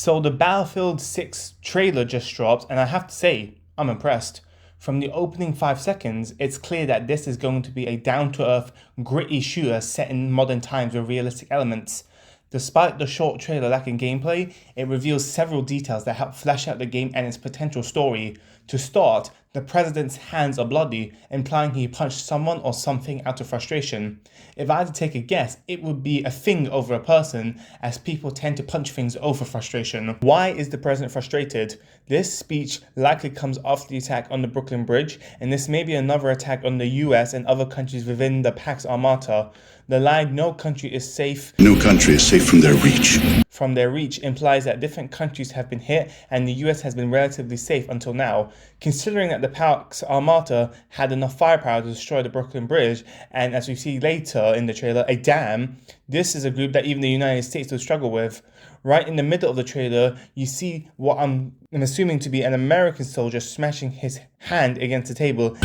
So the Battlefield 6 trailer just dropped, and I have to say, I'm impressed. From the opening 5 seconds, it's clear that this is going to be a down-to-earth, gritty shooter set in modern times with realistic elements. Despite the short trailer lacking gameplay, it reveals several details that help flesh out the game and its potential story. To start, the president's hands are bloody, implying he punched someone or something out of frustration. If I had to take a guess, it would be a thing over a person, as people tend to punch things over frustration. Why is the president frustrated? This speech likely comes after the attack on the Brooklyn Bridge, and this may be another attack on the US and other countries within the Pax Armata. The line, "no country is safe from their reach," from their reach implies that different countries have been hit and the US has been relatively safe until now. Considering that the Pax Armata had enough firepower to destroy the Brooklyn Bridge, and as we see later in the trailer, a dam, this is a group that even the United States would struggle with. Right in the middle of the trailer, you see what I'm assuming to be an American soldier smashing his hand against the table,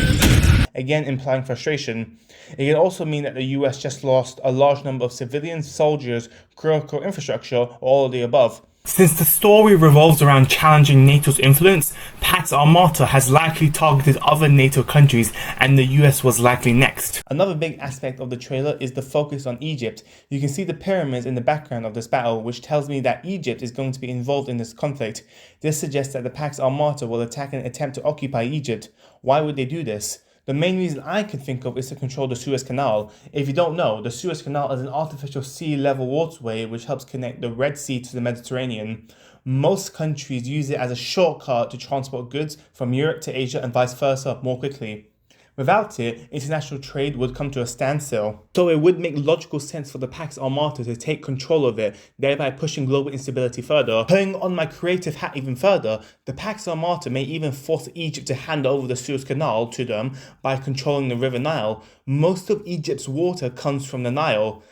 again implying frustration. It can also mean that the US just lost a large number of civilians, soldiers, critical infrastructure, or all of the above. Since the story revolves around challenging NATO's influence, Pax Armata has likely targeted other NATO countries, and the US was likely next. Another big aspect of the trailer is the focus on Egypt. You can see the pyramids in the background of this battle, which tells me that Egypt is going to be involved in this conflict. This suggests that the Pax Armata will attack and attempt to occupy Egypt. Why would they do this? The main reason I can think of is to control the Suez Canal. If you don't know, the Suez Canal is an artificial sea level waterway which helps connect the Red Sea to the Mediterranean. Most countries use it as a shortcut to transport goods from Europe to Asia and vice versa more quickly. Without it, international trade would come to a standstill. So it would make logical sense for the Pax Armata to take control of it, thereby pushing global instability further. Putting on my creative hat even further, the Pax Armata may even force Egypt to hand over the Suez Canal to them by controlling the River Nile. Most of Egypt's water comes from the Nile.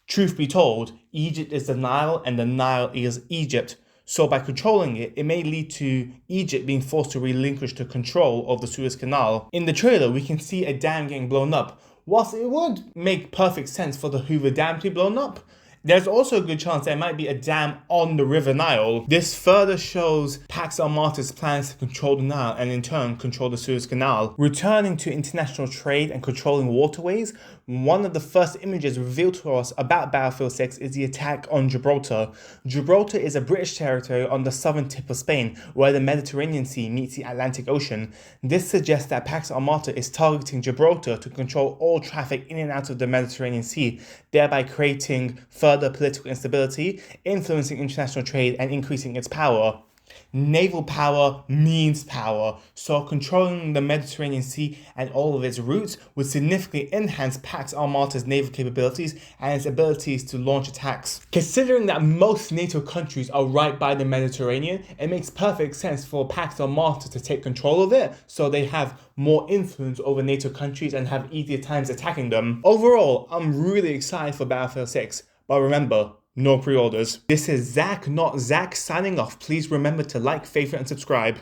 Truth be told, Egypt is the Nile and the Nile is Egypt. So by controlling it, it may lead to Egypt being forced to relinquish the control of the Suez Canal. In the trailer, we can see a dam getting blown up. Whilst it would make perfect sense for the Hoover Dam to be blown up, there's also a good chance there might be a dam on the River Nile. This further shows Pax Armata's plans to control the Nile and in turn control the Suez Canal. Returning to international trade and controlling waterways, one of the first images revealed to us about Battlefield 6 is the attack on Gibraltar. Gibraltar is a British territory on the southern tip of Spain, where the Mediterranean Sea meets the Atlantic Ocean. This suggests that Pax Armata is targeting Gibraltar to control all traffic in and out of the Mediterranean Sea, thereby creating further political instability, influencing international trade, and increasing its power. Naval power means power, so controlling the Mediterranean Sea and all of its routes would significantly enhance Pax Armata's naval capabilities and its abilities to launch attacks. Considering that most NATO countries are right by the Mediterranean, it makes perfect sense for Pax Armata to take control of it, so they have more influence over NATO countries and have easier times attacking them. Overall, I'm really excited for Battlefield 6, but remember, no pre-orders. This is Zach, not Zach, signing off. Please remember to like, favorite, and subscribe.